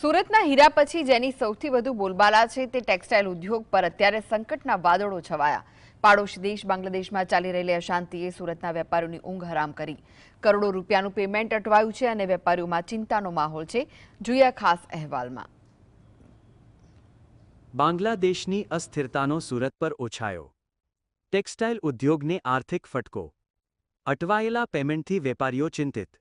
સુરતના હીરા પછી જેની સૌથી વધુ બોલબાલા છે તે ટેક્સટાઇલ ઉદ્યોગ પર અત્યારે સંકટના વાદળો છવાયા। પાડોશી દેશ બાંગ્લાદેશમાં ચાલી રહેલી અશાંતિએ સુરતના વેપારીઓની ઊંઘ હરામ કરી। કરોડો રૂપિયાનું પેમેન્ટ અટવાયું છે અને વેપારીઓમાં ચિંતાનો માહોલ છે। જોઈએ ખાસ અહેવાલમાં। બાંગ્લાદેશની અસ્થિરતાનો સુરત પર ઓછાયો। ટેક્સટાઇલ ઉદ્યોગને આર્થિક ફટકો। અટવાયેલા પેમેન્ટથી વેપારીઓ ચિંતિત।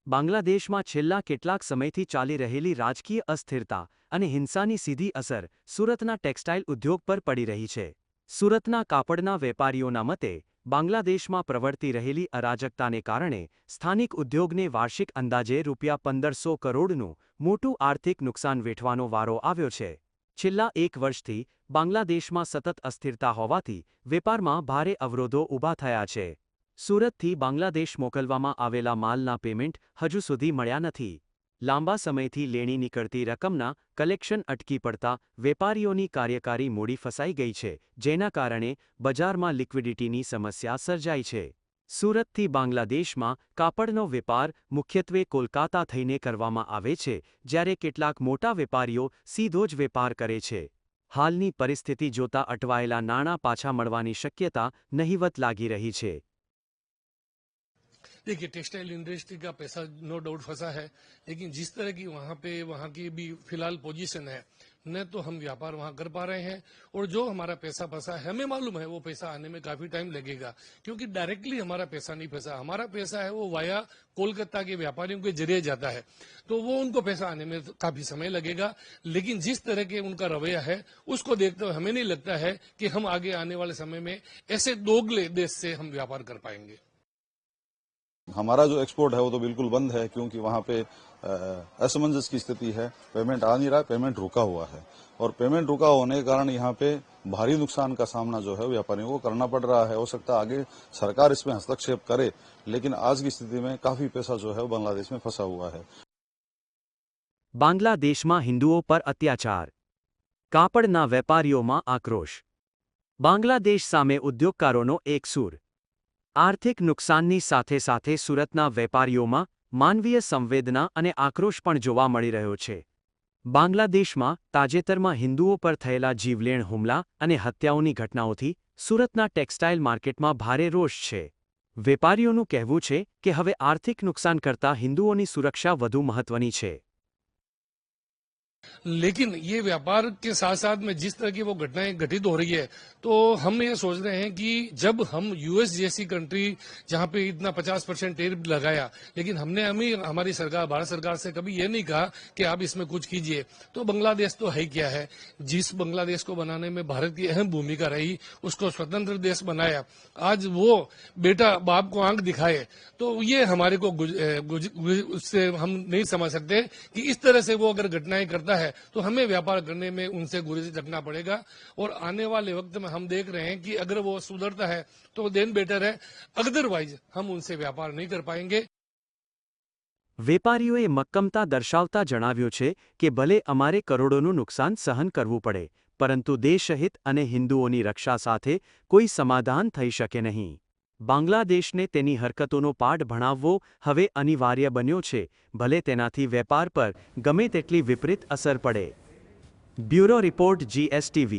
બાંગ્લાદેશમાં છેલ્લા કેટલાક સમયથી ચાલી રહેલી રાજકીય અસ્થિરતા અને હિંસાની સીધી અસર સુરતના ટેક્સટાઇલ ઉદ્યોગ પર પડી રહી છે। સુરતના કાપડના વેપારીઓના મતે બાંગ્લાદેશમાં પ્રવર્તી રહેલી અરાજકતાને કારણે સ્થાનિક ઉદ્યોગને વાર્ષિક અંદાજે ₹1500 કરોડનું મોટું આર્થિક નુકસાન વેઠવાનો વારો આવ્યો છે। છેલ્લા એક વર્ષથી બાંગ્લાદેશમાં સતત અસ્થિરતા હોવાથી વેપારમાં ભારે અવરોધો ઊભા થયા છે। સુરતથી બાંગ્લાદેશ મોકલવામાં આવેલા માલના પેમેન્ટ હજુ સુધી મળ્યા નથી। લાંબા સમયથી લેણી નીકળતી રકમના કલેક્શન અટકી પડતા વેપારીઓની કાર્યકારી મૂડી ફસાઈ ગઈ છે, જેના કારણે બજારમાં લિક્વિડિટીની સમસ્યા સર્જાઈ છે। સુરતથી બાંગ્લાદેશમાં કાપડનો વેપાર મુખ્યત્વે કોલકાતા થઈને કરવામાં આવે છે, જ્યારે કેટલાક મોટા વેપારીઓ સીધો જ વેપાર કરે છે। હાલની પરિસ્થિતિ જોતા અટવાયેલા નાણાં પાછા મળવાની શક્યતા નહિવત લાગી રહી છે। देखिए, टेक्सटाइल इंडस्ट्री का पैसा नो डाउट फंसा है, लेकिन जिस तरह की वहाँ की भी फिलहाल पोजीशन है, न तो हम व्यापार वहाँ कर पा रहे हैं और जो हमारा पैसा फंसा है हमें मालूम है वो पैसा आने में काफी टाइम लगेगा, क्योंकि डायरेक्टली हमारा पैसा नहीं फंसा। हमारा पैसा है वो वाया कोलकाता के व्यापारियों के जरिए जाता है, तो वो उनको पैसा आने में काफी समय लगेगा। लेकिन जिस तरह के उनका रवैया है उसको देखते हुए हमें नहीं लगता है कि हम आगे आने वाले समय में ऐसे दोगले देश से हम व्यापार कर पाएंगे। हमारा जो एक्सपोर्ट है वो तो बिल्कुल बंद है, क्योंकि वहाँ पे असमंजस की स्थिति है। पेमेंट आ नहीं रहा है, पेमेंट रुका हुआ है और पेमेंट रुका होने के कारण यहाँ पे भारी नुकसान का सामना जो है व्यापारियों को करना पड़ रहा है। हो सकता है आगे सरकार इसमें हस्तक्षेप करे, लेकिन आज की स्थिति में काफी पैसा जो है वो बांग्लादेश में फंसा हुआ है। બાંગ્લાદેશમાં હિન્દુઓ પર અત્યાચાર, કાપડના વેપારીઓમાં આક્રોશ। બાંગ્લાદેશ સામે ઉદ્યોગકારોનો એક સૂર। આર્થિક નુકસાનની સાથે સાથે સુરતના વેપારીઓમાં માનવીય સંવેદના અને આક્રોશ પણ જોવા મળી રહ્યો છે। બાંગ્લાદેશમાં તાજેતરમાં હિન્દુઓ પર થયેલા જીવલેણ હુમલા અને હત્યાઓની ઘટનાઓથી સુરતના ટેક્સટાઇલ માર્કેટમાં ભારે રોષ છે। વેપારીઓનું કહેવું છે કે હવે આર્થિક નુકસાન કરતાં હિન્દુઓની સુરક્ષા વધુ મહત્વની છે। लेकिन ये व्यापार के साथ साथ में जिस तरह की वो घटनाएं घटित हो रही है, तो हम ये सोच रहे हैं कि जब हम यूएस जैसी कंट्री जहां पे इतना 50% टेरिफ लगाया, लेकिन हमने हमारी सरकार भारत सरकार से कभी ये नहीं कहा कि आप इसमें कुछ कीजिए, तो बांग्लादेश तो है क्या है। जिस बांग्लादेश को बनाने में भारत की अहम भूमिका रही, उसको स्वतंत्र देश बनाया, आज वो बेटा बाप को आंख दिखाए, तो ये हमारे को उससे हम नहीं समझ सकते कि इस तरह से वो अगर घटनाएं करता है तो हमें व्यापार करने में उनसे गुरेज रखना पड़ेगा। और आने वाले वक्त में हम देख रहे हैं कि अगर वो सुधरता है तो देन बेटर है, अदरवाइज हम उनसे व्यापार नहीं कर पाएंगे। વેપારીઓએ મક્કમતા દર્શાવતા જણાવ્યું છે કે ભલે અમારે કરોડોનું નુકસાન સહન કરવું પડે, પરંતુ દેશહિત અને હિન્દુઓની રક્ષા સાથે કોઈ સમાધાન થઈ શકે નહીં। બાંગ્લાદેશને તેની હરકતોનો પાઠ ભણાવવો હવે અનિવાર્ય બન્યો છે, ભલે તેનાથી વેપાર પર ગમે તેટલી વિપરીત અસર પડે। Bureau report GSTV।